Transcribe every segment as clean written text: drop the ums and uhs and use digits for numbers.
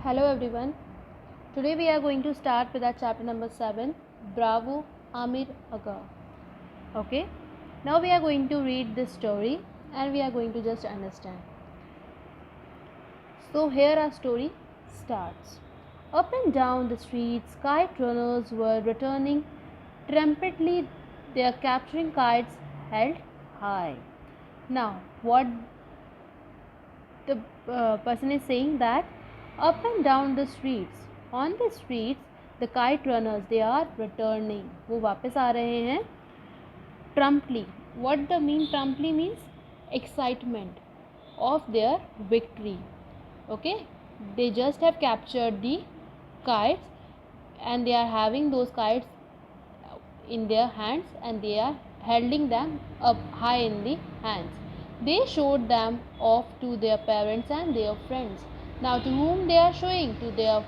Hello everyone. Today we are going to start with our chapter number 7, Bravo Amir Aga. Okay. Now we are going to read this story and we are going to just understand. So here our story starts. Up and down the streets, kite runners were returning triumphantly, their capturing kites held high. Now what the person is saying that up and down the streets, on the streets, the kite runners, they are returning, वो वापस आ रहे हैं promptly. What the mean promptly means? Excitement of their victory. Okay, they just have captured the kites and they are having those kites in their hands and they are holding them up high in the hands. They showed them off to their parents and their friends. Now, to whom they are showing? To their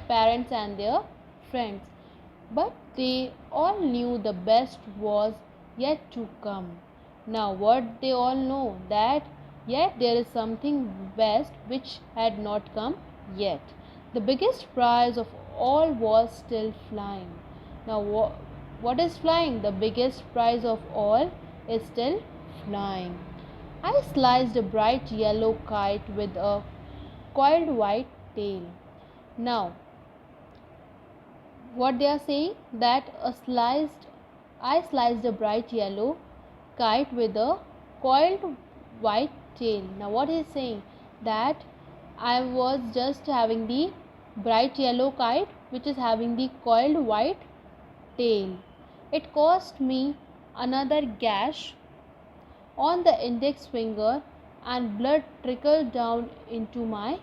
parents and their friends. But they all knew the best was yet to come. Now, what they all know? That yet there is something best which had not come yet. The biggest prize of all was still flying. Now, what is flying? The biggest prize of all is still flying. I sliced a bright yellow kite with a coiled white tail. Now, what they are saying? That I sliced a bright yellow kite with a coiled white tail. Now, what he is saying? That I was just having the bright yellow kite which is having the coiled white tail. It cost me another gash on the index finger and blood trickled down into my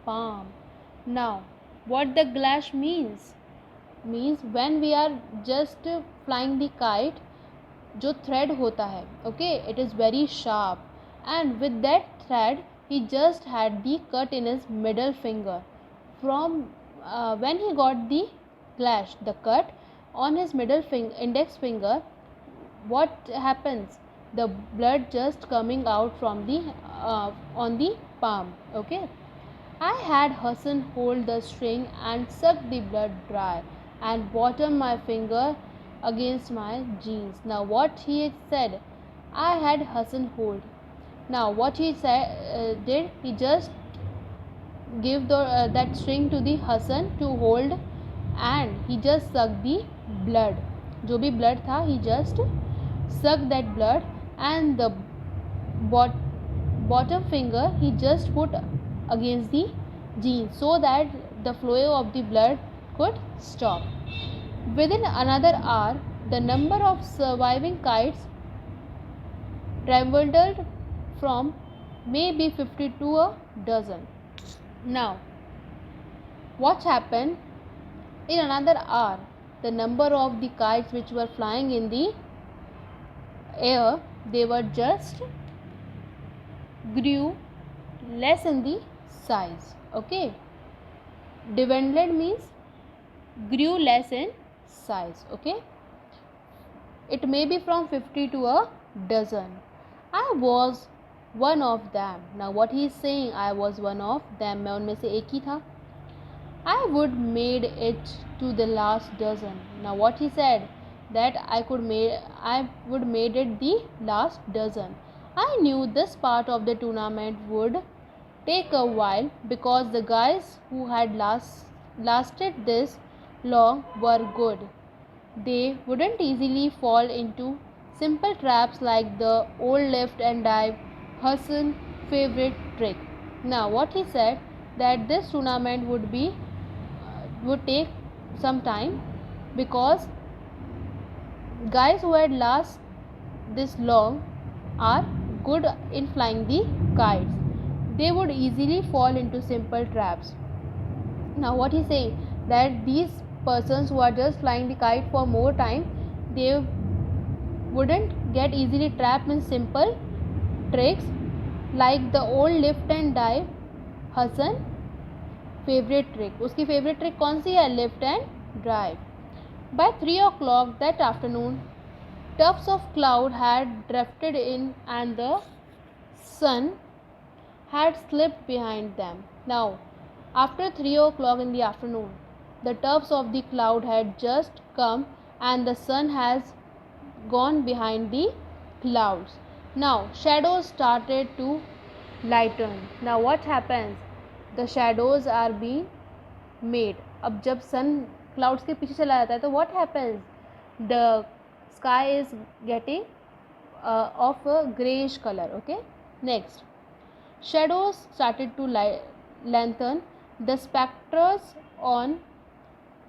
palm. Now, what the gash means? Means when we are just flying the kite, जो thread होता है, okay, it is very sharp, and with that thread he just had the cut in his middle finger. From when he got the gash, the cut on his index finger, what happens? The blood just coming out from the on the palm. Okay, I had Hassan hold the string and suck the blood dry and bottom my finger against my jeans. Now what he said? I had Hassan hold. Now what he said did he just give that string to the Hassan to hold and he just sucked the blood. जो भी blood था, he just sucked that blood and the bottom finger he just put against the jeans so that the flow of the blood could stop. Within another hour, the number of surviving kites dwindled from maybe 50 to a dozen. Now, what happened? In another hour, the number of the kites which were flying in the air, they were just grew less in the size. Okay, dwindled means grew less in size. Okay, it may be from 50 to a dozen. I was one of them. Now what he is saying? I was one of them. मैं उनमें से एक ही था. I would made it to the last dozen. Now what he said? That I would made it the last dozen. I knew this part of the tournament would take a while because the guys who had lasted this long were good. They wouldn't easily fall into simple traps like the old lift and dive Hassan favorite trick. Now what he said? That this tournament would take some time because guys who had last this long are good in flying the kites. They would easily fall into simple traps. Now what he saying? That these persons who are just flying the kite for more time, they wouldn't get easily trapped in simple tricks like the old lift and dive Hassan favorite trick. उसकी favorite trick कौन सी है? Lift and dive. By 3 o'clock that afternoon, tufts of cloud had drifted in and the sun had slipped behind them. Now After 3 o'clock in the afternoon, the tufts of the cloud had just come and the sun has gone behind the clouds. Now shadows started to lighten. Now what happens? The shadows are being made. अब जब sun clouds के पीछे चला जाता है तो what happens? The sky is getting of a greyish color. Okay. Next, shadows started to lengthen. The spectres on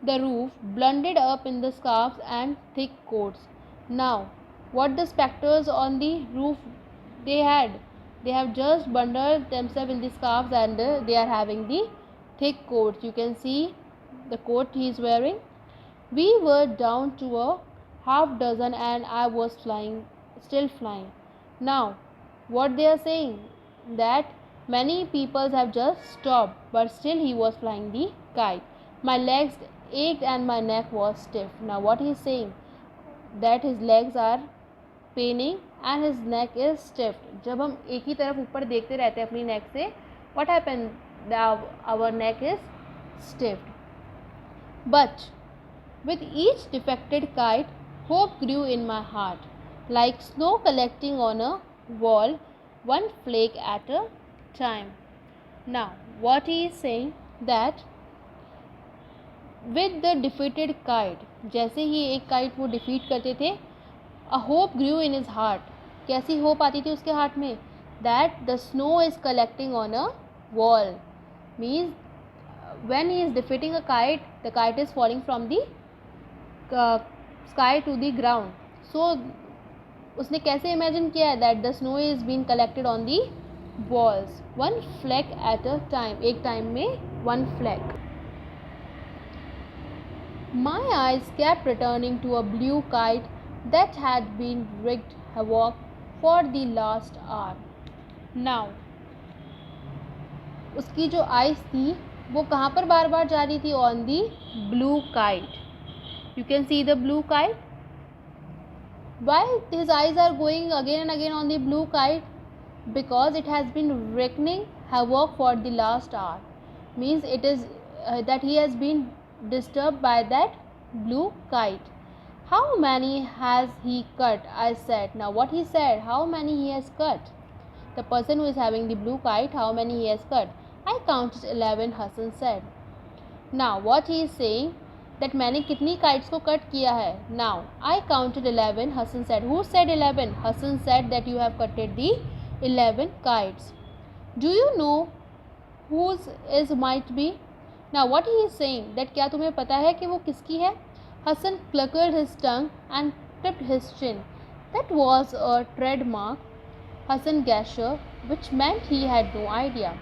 the roof blended up in the scarves and thick coats. Now, what the spectres on the roof they had? They have just bundled themselves in the scarves and they are having the thick coats. You can see the coat he is wearing. We were down to a half dozen and I was still flying. Now, what they are saying? That many people have just stopped, but still he was flying the kite. My legs ached and my neck was stiff. Now, what he is saying? That his legs are paining and his neck is stiff. जब हम एक ही तरफ ऊपर देखते रहते हैं अपनी neck से, what happened? Our neck is stiff. But with each defected kite, hope grew in my heart, like snow collecting on a wall, one flake at a time. Now, what he is saying that with the defeated kite, जैसे ही एक kite वो defeat करते थे, a hope grew in his heart. कैसी hope आती थी उसके heart में? That the snow is collecting on a wall. Means when he is defeating a kite, the kite is falling from the sky to the ground. So उसने कैसे imagine किया है that the snow is being collected on the walls, one fleck at a time. एक time में one fleck. My eyes kept returning to a blue kite that had been wreaked havoc for the last hour. Now, उसकी जो eyes थी वो कहाँ पर बार बार जा रही थी? On the blue kite. You can see the blue kite. Why his eyes are going again and again on the blue kite? Because it has been wreaking havoc for the last hour. Means it is that he has been disturbed by that blue kite. How many has he cut? I said. Now what he said? How many he has cut? The person who is having the blue kite, how many he has cut? I counted 11, Hassan said. Now what he is saying? That मैंने कितनी kites को cut किया है? Now I counted 11, Hassan said. Who said 11? Hassan said that you have cutted the 11 kites. Do you know whose is might be? Now what he is saying? That क्या तुम्हें पता है कि वो किसकी है? Hassan cluckered his tongue and tipped his chin. That was a trademark Hassan Gasher, which meant he had no idea.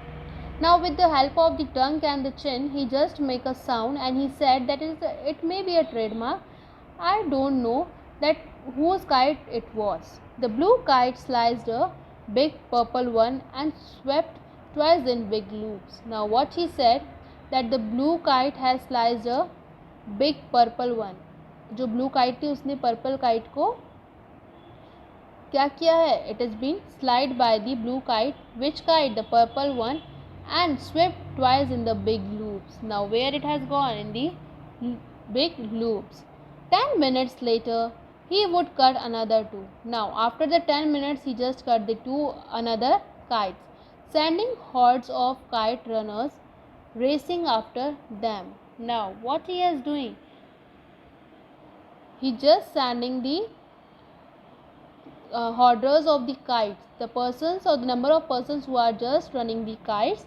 Now with the help of the tongue and the chin, he just make a sound and he said that it may be a trademark. I don't know that whose kite it was. The blue kite sliced a big purple one and swept twice in big loops. Now what he said? That the blue kite has sliced a big purple one. जो blue kite थी उसने purple kite को क्या किया है? It has been slid by the blue kite. Which kite? The purple one. And swept twice in the big loops. Now where it has gone? In the big loops. 10 minutes later, he would cut another 2. Now after the 10 minutes, he just cut the 2 another kites, sending hordes of kite runners racing after them. Now what he is doing? He just sending the hordes of the kites, the persons or the number of persons who are just running the kites.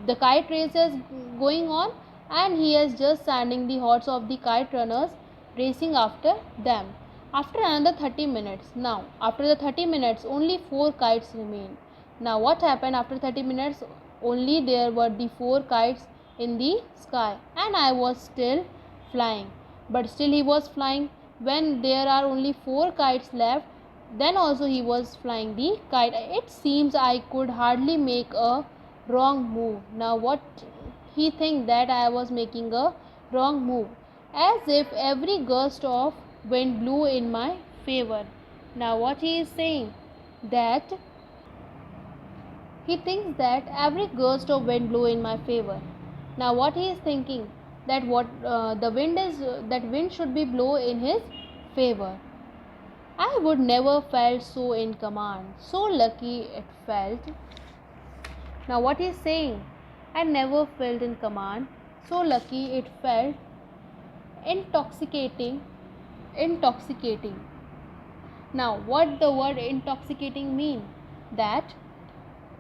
The kite race is going on and he is just sending the hordes of the kite runners racing after them. After another 30 minutes. Now after the 30 minutes only 4 kites remain. Now what happened after 30 minutes? Only there were the 4 kites in the sky and I was still flying. But still he was flying. When there are only 4 kites left, then also he was flying the kite. It seems I could hardly make a wrong move. Now what he think? That I was making a wrong move, as if every gust of wind blew in my favor. Now what he is saying? That He thinks that every gust of wind blew in my favor. Now what he is thinking, that that wind should be blow in his favor. I would never felt so in command. So lucky it felt. Now what he is saying, I never felt in command. So lucky it felt. Intoxicating. Now what the word intoxicating mean? That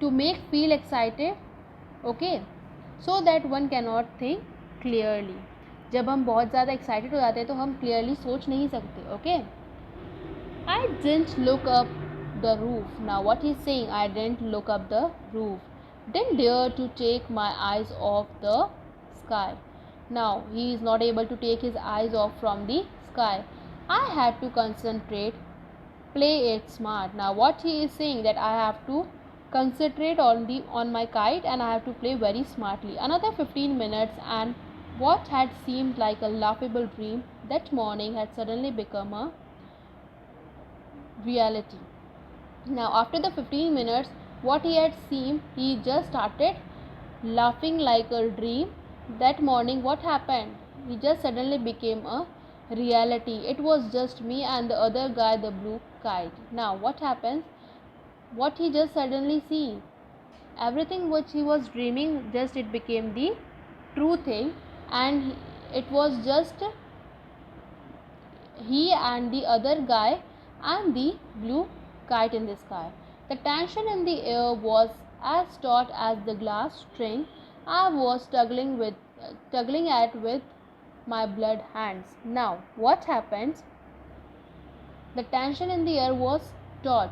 to make feel excited, okay, so that one cannot think clearly. जब हम बहुत ज़्यादा excited हो जाते हैं तो हम clearly सोच नहीं सकते, okay. I didn't look up the roof. Now what he's saying, I didn't look up the roof. Didn't dare to take my eyes off the sky. Now he is not able to take his eyes off from the sky. I had to concentrate, play it smart. Now what he is saying, that I have to concentrate on my kite and I have to play very smartly. Another 15 minutes and what had seemed like a laughable dream that morning had suddenly become a reality. Now after the 15 minutes, what he had seen, he just started laughing like a dream. That morning what happened? He just suddenly became a reality. It was just me and the other guy, the blue kite. Now what happens? What he just suddenly see, everything which he was dreaming, just it became the true thing, and it was just he and the other guy and the blue kite in the sky. The tension in the air was as taut as the glass string I was tugging at with my blood hands. Now what happens? The tension in the air was taut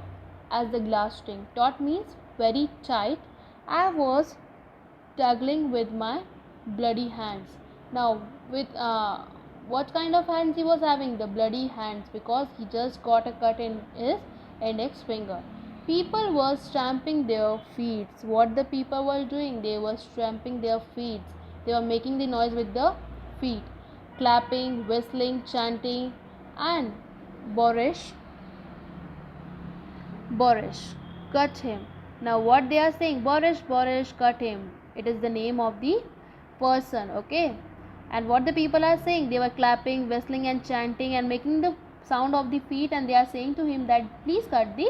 as the glass string. Taut means very tight. I was tugging with my bloody hands. Now with what kind of hands he was having? The bloody hands, because he just got a cut in his index finger. People were stamping their feet. What the people were doing? They were stamping their feet. They were making the noise with the feet, clapping, whistling, chanting, and Boris, cut him. Now what they are saying? Boris, cut him. It is the name of the person, okay. And what the people are saying? They were clapping, whistling, and chanting, and making the sound of the feet, and they are saying to him that please cut the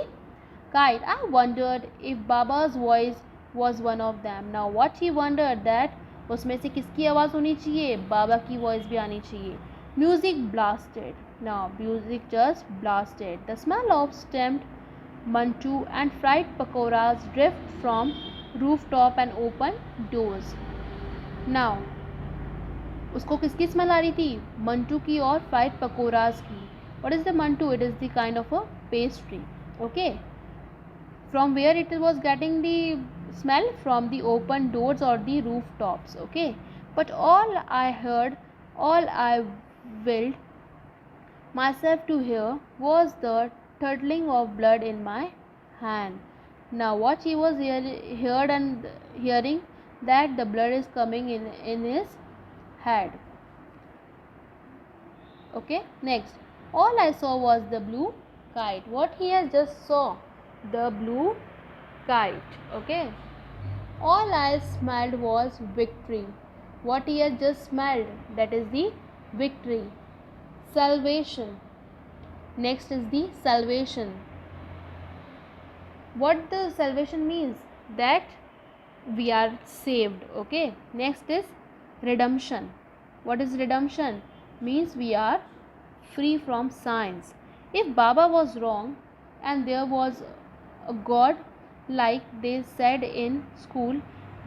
kite. I wondered if Baba's voice was one of them. Now what he wondered, that उसमें से किसकी आवाज़ होनी चाहिए? बाबा की voice भी आनी चाहिए. Music blasted. Now music just blasted. The smell of steamed mantu and fried pakoras drift from rooftop and open doors. Now उसको किसकी स्मेल आ रही थी? मंटू की और फ्राइड पकोरास की. What is the mantu? It is the kind of a pastry, okay. From where it was getting the smell? From the open doors or the rooftops, okay. But all I heard, all I willed myself to hear, was the curdling of blood in my hand. Now what he was hearing, that the blood is coming in his head, okay. Next, all I saw was the blue kite. What he has just saw? The blue kite, okay. All I smelled was victory. What he has just smelled, that is the victory. Salvation. Next is the salvation. What the salvation means? That we are saved, okay. Next is redemption. What is redemption? Means we are free from sins. If Baba was wrong and there was a God, like they said in school,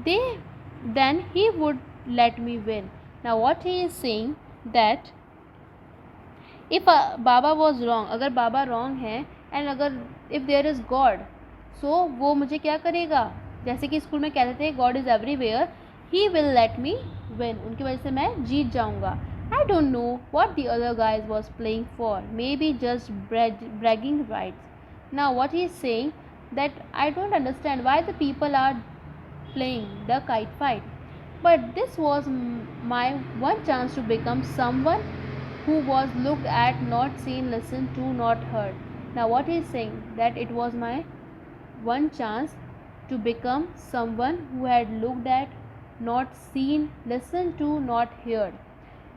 then he would let me win. Now what he is saying, that if Baba was wrong, अगर बाबा wrong है, and अगर if there is God, so वो मुझे क्या करेगा? जैसे कि school में कहते थे God is everywhere, he will let me win. उनकी वजह से मैं जीत जाऊँगा. I don't know what the other guys was playing for. Maybe just bragging rights. Now what he is saying, that I don't understand why the people are playing the kite fight. But this was my one chance to become someone who was looked at, not seen, listened to, not heard. Now what he is saying, that it was my one chance to become someone who had looked at, not seen, listened to, not heard.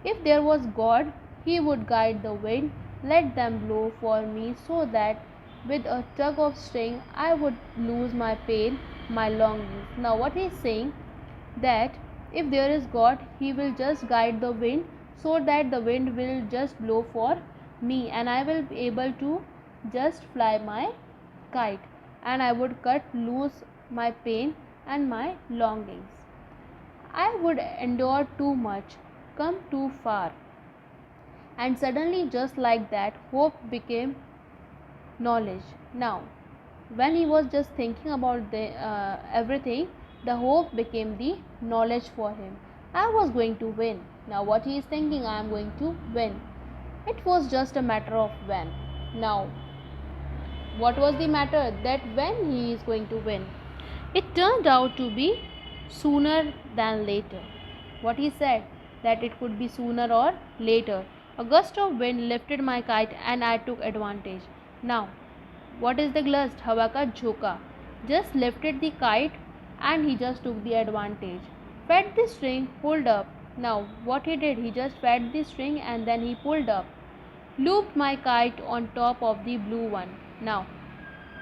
If there was God, He would guide the wind, let them blow for me so that with a tug of string I would lose my pain, my longings. Now, what he is saying, that if there is God, He will just guide the wind so that the wind will just blow for me and I will be able to just fly my kite, and I would cut loose my pain and my longings. I would endure too much, come too far. And suddenly, just like that, hope became knowledge. Now, when he was just thinking about everything, the hope became the knowledge for him. I was going to win. Now, what he is thinking, I am going to win. It was just a matter of when. Now, what was the matter? That when he is going to win. It turned out to be sooner than later. What he said, that it could be sooner or later. A gust of wind lifted my kite and I took advantage. Now, what is the gust? हवा का झोंका. Just lifted the kite and he just took the advantage. Fed the string, pulled up. Now, what he did? He just fed the string and then he pulled up. Looped my kite on top of the blue one. Now,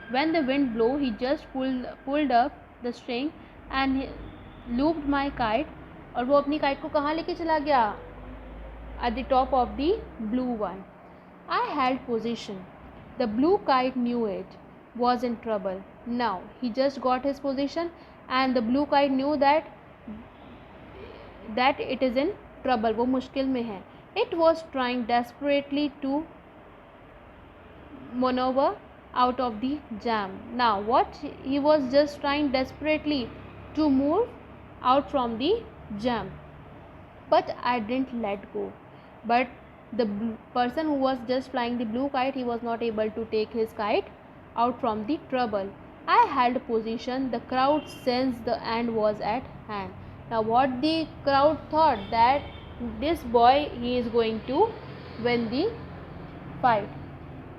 when the wind blew, he just pulled up the string and he looped my kite. और वो अपनी kite को कहाँ लेके चला गया? At the top of the blue one. I held position. The blue kite knew it was in trouble. Now he just got his position and the blue kite knew that it is in trouble. वो मुश्किल में है. It was trying desperately to maneuver out of the jam. Now what he was just trying desperately to move out from the jam. But I didn't let go. But the person who was just flying the blue kite, he was not able to take his kite out from the trouble. I held position. The crowd sensed the end was at hand. Now what the crowd thought, that this boy, he is going to win the fight.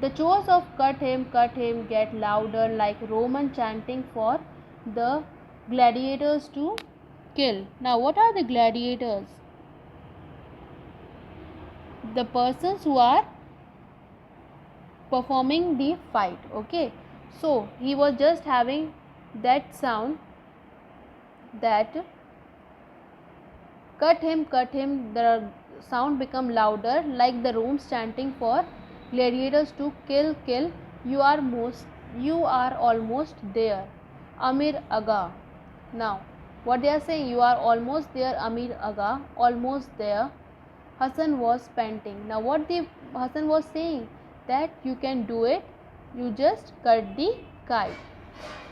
The chores of cut him, get louder like Roman chanting for the gladiators to kill. Now what are the gladiators? The persons who are performing the fight. Okay, so he was just having that sound, that cut him, the sound become louder like the Romans chanting for gladiators to kill. You are almost there, Amir Aga. Now what they are saying, you are almost there, Amir Aga, almost there. Hassan was panting. Now what the Hassan was saying, that you can do it, you just cut the kite.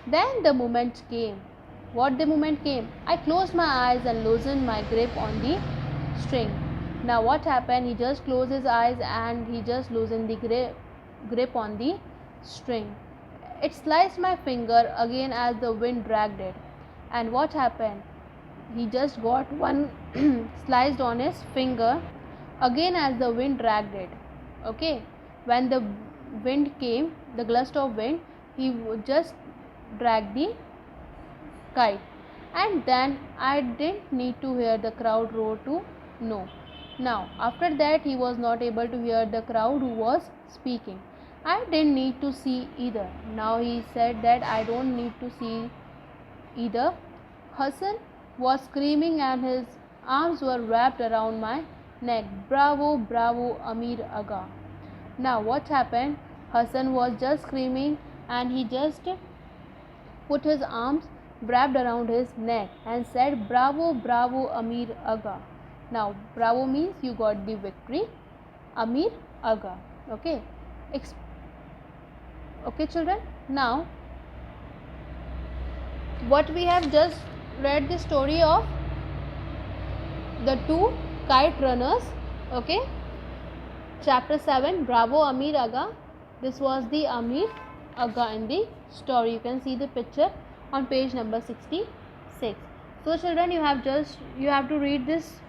Then the moment came. What the moment came? I closed my eyes and loosened my grip on the string. Now what happened? He just closed his eyes and he just loosened the grip on the string. It sliced my finger again as the wind dragged it. And what happened? He just got one sliced on his finger again as the wind dragged it. Okay, when the wind came, the gust of wind, he just dragged the kite, and then I didn't need to hear the crowd roar to know. Now after that, he was not able to hear the crowd who was speaking. I didn't need to see either. Now he said that I don't need to see either. Hassan was screaming and his arms were wrapped around my neck. Bravo, bravo, Amir Aga. Now what happened? Hassan was just screaming and he just put his arms wrapped around his neck and said, bravo, bravo, Amir Aga. Now bravo means you got the victory, Amir Aga. Okay, okay children. Now what we have just read, the story of the two kite runners. Okay, chapter 7, Bravo Amir Aga. This was the Amir Aga in the story. You can see the picture on page number 66. So children, you have to read this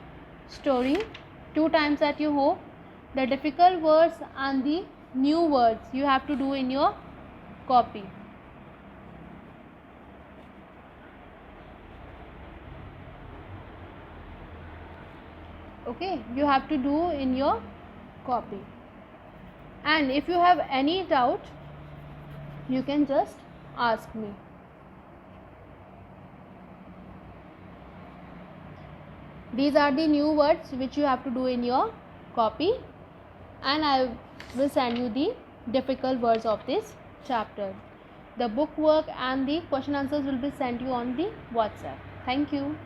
story 2 times at your home. The difficult words and the new words you have to do in your copy. Okay, you have to do in your copy. And if you have any doubt, you can just ask me. These are the new words which you have to do in your copy, and I will send you the difficult words of this chapter. The book work and the question answers will be sent you on the WhatsApp. Thank you.